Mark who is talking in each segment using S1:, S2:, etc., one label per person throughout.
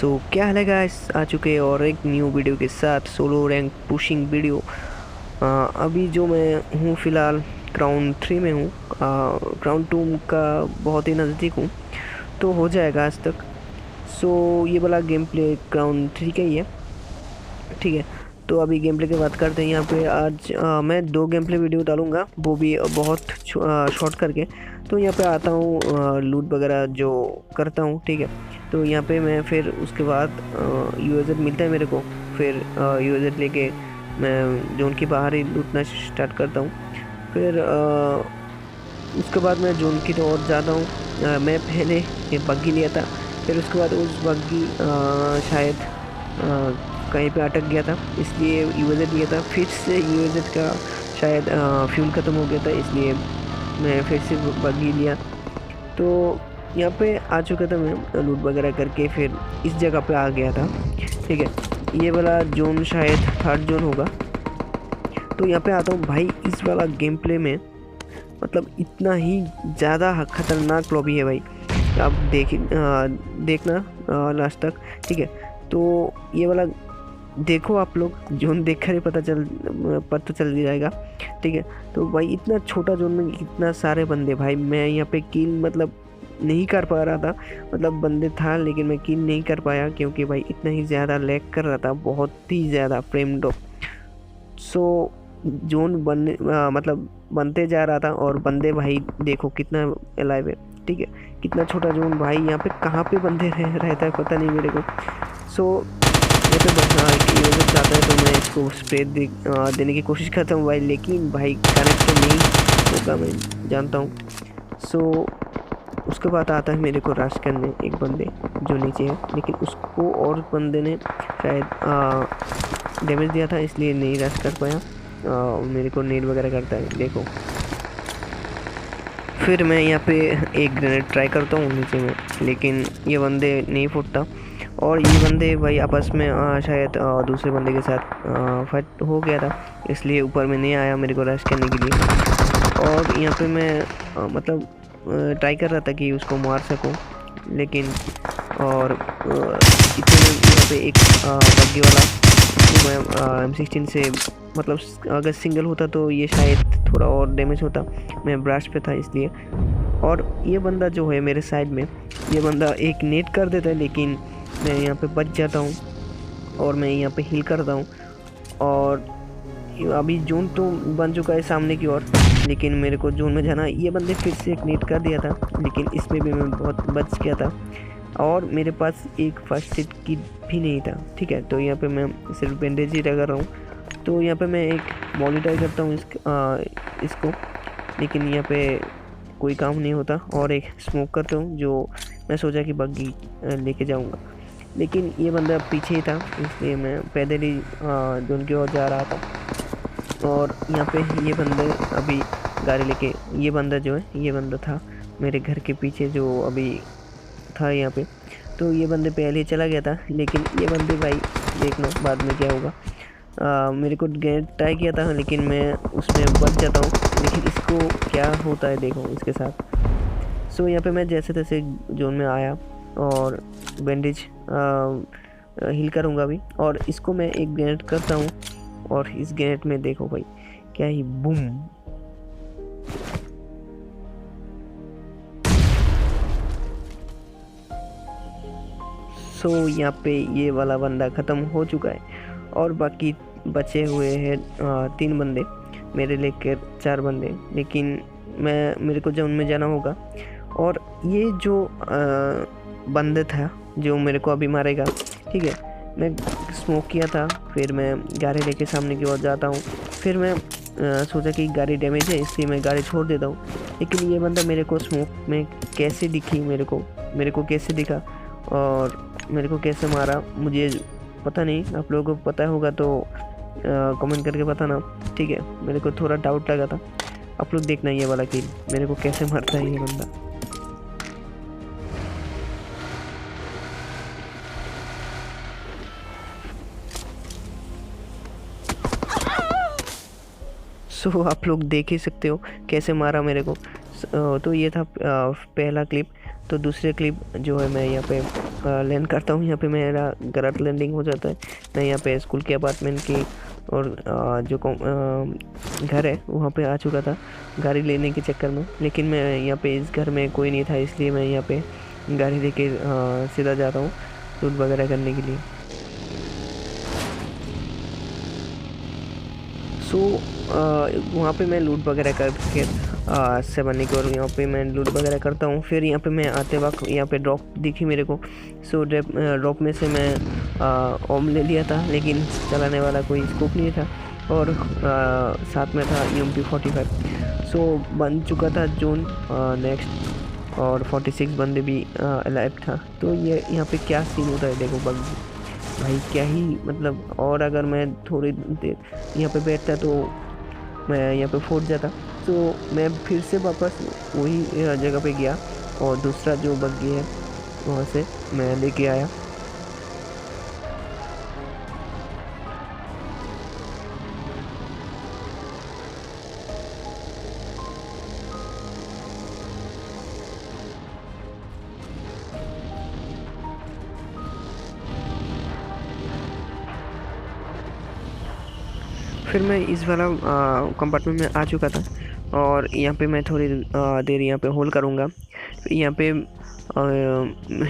S1: क्या हाल है गाइस, आ चुके हैं और एक न्यू वीडियो के साथ सोलो रैंक पुशिंग वीडियो। अभी जो मैं हूँ फ़िलहाल क्राउन 3 में हूँ। क्राउन 2 का बहुत ही नज़दीक हूँ, तो हो जाएगा आज तक। ये वाला गेम प्ले क्राउन 3 का ही है, ठीक है। तो अभी गेम प्ले की बात करते हैं। यहाँ पे आज मैं 2 गेम प्ले वीडियो डालूँगा, वो भी बहुत शॉर्ट करके। तो यहाँ पे आता हूँ, लूट वगैरह जो करता हूँ, ठीक है। तो यहाँ पे मैं फिर उसके बाद यूएजेड मिलता है मेरे को, फिर यूएजेड लेके मैं जोन के बाहर ही लूटना स्टार्ट करता हूँ। फिर उसके बाद मैं जोन की तो और जाता हूँ। मैं पहले ये बग्गी लिया था, फिर उसके बाद उस बग्गी शायद कहीं पे अटक गया था, इसलिए यूएजेड लिया था। फिर से यूएजेड का शायद फ्यूल ख़त्म हो गया था, इसलिए मैं फिर से बग्गी लिया। तो यहाँ पे आ चुका था मैं लूट वगैरह करके, फिर इस जगह पे आ गया था, ठीक है। ये वाला जोन शायद 3rd जोन होगा। तो यहाँ पे आता हूँ भाई। इस वाला गेम प्ले में मतलब इतना ही ज़्यादा खतरनाक लॉबी है भाई, आप देखना लास्ट तक, ठीक है। तो ये वाला देखो, आप लोग जोन देख कर ही पता चल जाएगा, ठीक है। तो भाई इतना छोटा जोन में इतना सारे बंदे, भाई मैं यहाँ पे किल मतलब नहीं कर पा रहा था। मतलब बंदे था लेकिन मैं किल नहीं कर पाया, क्योंकि भाई इतना ही ज़्यादा लैग कर रहा था, बहुत ही ज़्यादा फ्रेम ड्रॉप। जोन मतलब बनते जा रहा था, और बंदे भाई देखो कितना अलाइव है, ठीक है। कितना छोटा जोन भाई, यहाँ पे कहाँ पे बंदे रहता है पता नहीं मेरे को। यहाँ पे यूजर चाहता है तो मैं इसको स्प्रे देने की कोशिश करता हूँ भाई, लेकिन भाई कनेक्ट तो नहीं होगा, मैं जानता हूँ। उसके बाद आता है मेरे को रश करने एक बंदे जो नीचे है, लेकिन उसको और बंदे ने शायद डैमेज दिया था, इसलिए नहीं रश कर पाया। मेरे को नेड वगैरह करता है, देखो। फिर मैं यहाँ पे एक ग्रेनेड ट्राई करता हूँ नीचे में, लेकिन ये बंदे नहीं फूटता। और ये बंदे भाई आपस में शायद दूसरे बंदे के साथ फाइट हो गया था, इसलिए ऊपर में नहीं आया मेरे को रश करने के लिए। और यहाँ पे मैं मतलब ट्राई कर रहा था कि उसको मार सकूं, लेकिन और इतने में यहाँ पे एक बग्गी वाला, तो मैं M16 से मतलब अगर सिंगल होता तो ये शायद थोड़ा और डैमेज होता, मैं ब्राश पे था इसलिए। और ये बंदा जो है मेरे साइड में, ये बंदा एक नेट कर देता है, लेकिन मैं यहाँ पे बच जाता हूँ और मैं यहाँ पे हील करता हूँ। और अभी जोन तो बन चुका है सामने की ओर, लेकिन मेरे को जोन में जाना। ये बंदे फिर से एक नेट कर दिया था, लेकिन इसमें भी मैं बहुत बच गया था, और मेरे पास एक फर्स्ट एड किट भी नहीं था, ठीक है। तो यहाँ पे मैं सिर्फ बैंडेज ही कर रहा हूँ। तो यहाँ पे मैं एक मॉनिटर करता हूँ इसको, लेकिन यहाँ पे कोई काम नहीं होता। और एक स्मोक करता हूँ, जो मैं सोचा कि बग्गी लेके जाऊँगा, लेकिन ये बंदा पीछे ही था, इसलिए मैं पैदल ही जोन की ओर जा रहा था। और यहाँ पे ये बंदे अभी गाड़ी लेके, ये बंदा जो है, ये बंदा था मेरे घर के पीछे जो अभी था यहाँ पे। तो ये बंदे पहले ही चला गया था, लेकिन ये बंदे भाई देखना बाद में क्या होगा। मेरे को ग्रेनेड ट्राई किया था, लेकिन मैं उसमें बच जाता हूँ, लेकिन इसको क्या होता है देखो इसके साथ। यहाँ पे मैं जैसे तैसे जोन में आया और बैंडेज हील करूँगा अभी, और इसको मैं एक ग्रेनेड करता हूँ, और इस ग्रेनेड में देखो भाई क्या ही बूम। यहाँ पे ये वाला बंदा ख़त्म हो चुका है, और बाकी बचे हुए हैं 3 बंदे, मेरे लेकर 4 बंदे। लेकिन मेरे को जोन में जाना होगा। और ये जो बंदे था जो मेरे को अभी मारेगा, ठीक है। मैं स्मोक किया था, फिर मैं गाड़ी लेके सामने की ओर जाता हूँ। फिर मैं सोचा कि गाड़ी डैमेज है, इसलिए मैं गाड़ी छोड़ देता हूँ। लेकिन ये बंदा मेरे को स्मोक में कैसे दिखी, मेरे को कैसे दिखा और मेरे को कैसे मारा मुझे पता नहीं। आप लोगों को पता होगा तो कमेंट करके बताना, ठीक है। मेरे को थोड़ा डाउट लगा था। आप लोग देखना ये वाला किल मेरे को कैसे मारता है ये बंदा। आप लोग देख ही सकते हो कैसे मारा मेरे को। तो ये था पहला क्लिप। तो दूसरे क्लिप जो है मैं यहाँ पे लैंड करता हूँ, यहाँ पे मेरा गलत लैंडिंग हो जाता है। मैं यहाँ पे स्कूल के अपार्टमेंट की और घर है वहाँ पे आ चुका था गाड़ी लेने के चक्कर में, लेकिन मैं यहाँ पे इस घर में कोई नहीं था, इसलिए मैं यहाँ पे गाड़ी लेके सीधा जाता हूँ लूट वगैरह करने के लिए। सो वहाँ पे मैं लूट वगैरह करके 7 की, और यहाँ पे मैं लूट वगैरह करता हूँ। फिर यहाँ पे मैं आते वक्त यहाँ पे ड्रॉप दिखी मेरे को। सो ड्रॉप में से मैं ओम ले लिया था, लेकिन चलाने वाला कोई स्कोप नहीं था, और साथ में था UMP-45। सो बन चुका था जोन नेक्स्ट, और 46 बंदे भी अलाइव था। तो ये यहाँ पे क्या सीन होता है देखो भाई, क्या ही मतलब। और अगर मैं थोड़ी देर यहाँ पे बैठता तो मैं यहाँ पे फूट जाता। तो मैं फिर से वापस वही जगह पे गया, और दूसरा जो बग्गी है वहाँ से मैं लेके आया। फिर मैं इस वाला कंपार्टमेंट में आ चुका था, और यहाँ पे मैं थोड़ी देर यहाँ पे होल्ड करूँगा। यहाँ पे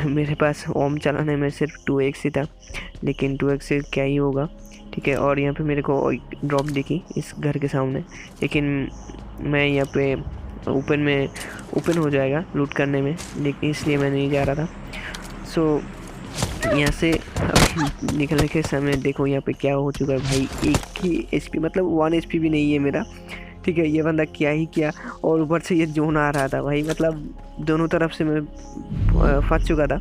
S1: मेरे पास ओम चलाने में सिर्फ 2x ही था, लेकिन 2x से क्या ही होगा, ठीक है। और यहाँ पे मेरे को एक ड्रॉप दिखी इस घर के सामने, लेकिन मैं यहाँ पे ओपन हो जाएगा लूट करने में, लेकिन इसलिए मैं नहीं जा रहा था। सो यहाँ से अभी निकलने के समय देखो यहाँ पे क्या हो चुका है भाई, एक ही HP, मतलब 1 HP भी नहीं है मेरा, ठीक है। ये बंदा क्या ही किया, और ऊपर से ये जोन आ रहा था भाई, मतलब दोनों तरफ से मैं फंस चुका था,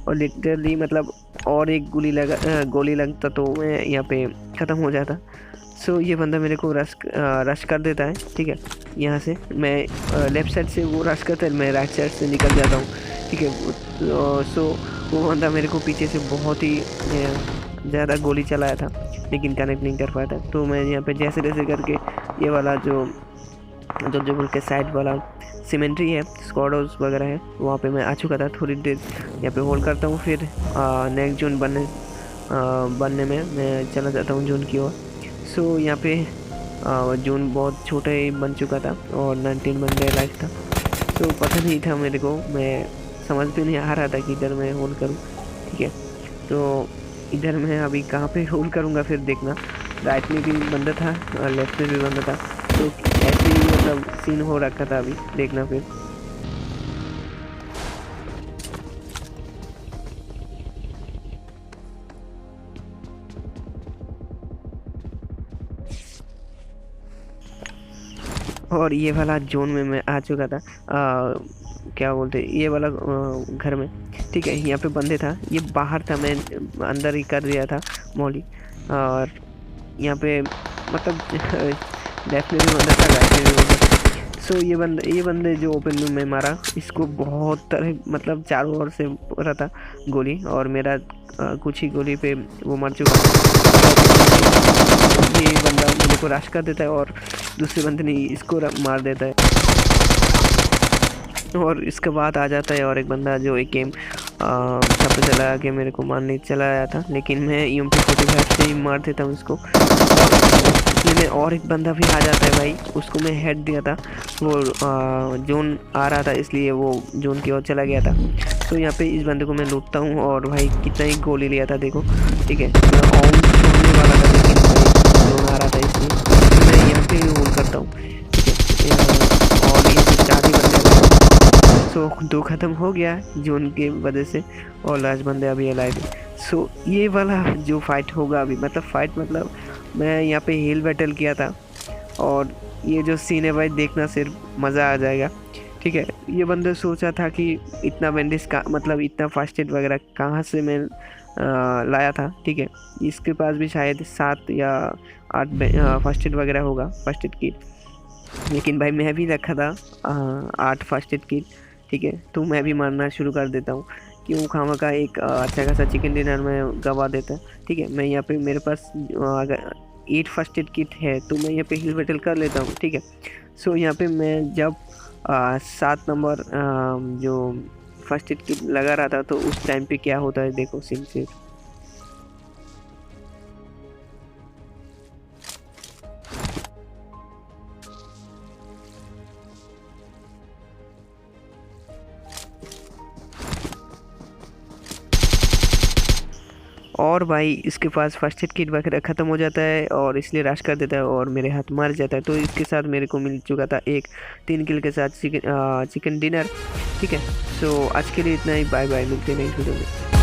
S1: और लिटरली मतलब और एक गोली लगता तो मैं यहाँ पे ख़त्म हो जाता। सो ये बंदा मेरे को रश कर देता है, ठीक है। यहाँ से मैं लेफ़्ट साइड से वो रश करता है, मैं राइट साइड से निकल जाता हूँ, ठीक है। सो वो बंदा मेरे को पीछे से बहुत ही ज़्यादा गोली चलाया था, लेकिन कनेक्ट नहीं कर पाया था। तो मैं यहाँ पे जैसे जैसे करके ये वाला जो बोल के साइड वाला सीमेंट्री है, स्क्वाड हाउस वगैरह है, वहाँ पे मैं आ चुका था। थोड़ी देर यहाँ पे होल्ड करता हूँ, फिर नेक्स्ट जोन बनने में मैं चला जाता हूँ जोन की ओर। सो यहाँ पे जोन बहुत छोटा ही बन चुका था, और 19 बंदे लाइफ था। तो पता नहीं था मेरे को, मैं समझ भी नहीं आ रहा था कि इधर मैं होल्ड करूँ, ठीक है। तो इधर मैं अभी कहाँ पे होल्ड करूँगा फिर देखना। राइट में भी बंदा था और लेफ्ट में भी बंदा था, तो ऐसे ही मतलब सीन हो रखा था, अभी देखना फिर। और ये वाला जोन में मैं आ चुका था, क्या बोलते ये वाला घर में, ठीक है। यहाँ पे बंदे था, ये बाहर था, मैं अंदर ही कर दिया था मॉली। और यहाँ पे मतलब लेफ्ट में भी बंदा था, राइट में भी बंदा था। सो ये बंदे जो ओपन में मैं मारा, इसको बहुत तरह मतलब चारों ओर से रहा था गोली, और मेरा कुछ ही गोली पे वो मर चुका था। ये बंदा मेरे को रश कर देता है, और दूसरे बंदे ने इसको मार देता है, और इसके बाद आ जाता है और एक बंदा जो एक गेम छत पे चला के मेरे को मारने चला आया था, लेकिन मैं UMP-45 से ही मार देता हूँ इसको। और में और एक बंदा भी आ जाता है भाई, उसको मैं हेड दिया था, वो जोन आ रहा था इसलिए वो जोन की ओर चला गया था। तो यहाँ पे इस बंदे को मैं लूटता हूँ, और भाई कितना ही गोली लिया था देखो, ठीक है। मैं ऑन छोड़ने वाला था, लेकिन भाई जोन आ रहा था इसलिए मैं यहाँ पे ही होल्ड करता हूँ, ठीक है। और ये 4 ही बंदे, सो 2 ख़त्म हो गया जोन के वजह से, और लास्ट बंदे अभी अलाइव है। सो ये वाला जो फाइट होगा अभी, मतलब मैं यहाँ पे हिल बैटल किया था, और ये जो सीन है भाई देखना, सिर्फ मज़ा आ जाएगा, ठीक है। ये बंदे सोचा था कि इतना बैंडेज का मतलब इतना फर्स्ट एड वगैरह कहाँ से मैं लाया था, ठीक है। इसके पास भी शायद 7 या 8 फर्स्ट एड वगैरह होगा, फर्स्ट एड किट, लेकिन भाई मैं भी रखा था 8 फर्स्ट एड किट, ठीक है। तो मैं भी मारना शुरू कर देता हूँ, क्यों खामा का एक अच्छा खासा चिकन डिनर में गवा देता है, ठीक है। मैं यहाँ पे मेरे पास अगर 8 फर्स्ट एड किट है, तो मैं यहाँ पे हिल बैटल कर लेता हूँ, ठीक है। सो यहाँ पे मैं जब 7 नंबर जो फर्स्ट एड किट लगा रहा था, तो उस टाइम पे क्या होता है देखो सिंसियर। और भाई इसके पास फर्स्ट एड किट वगैरह ख़त्म हो जाता है और इसलिए रश कर देता है और मेरे हाथ मर जाता है। तो इसके साथ मेरे को मिल चुका था एक 3 किल के साथ चिकन डिनर। ठीक है, सो आज के लिए इतना ही। बाय बाय, मिलते हैं नेक्स्ट वीडियो में।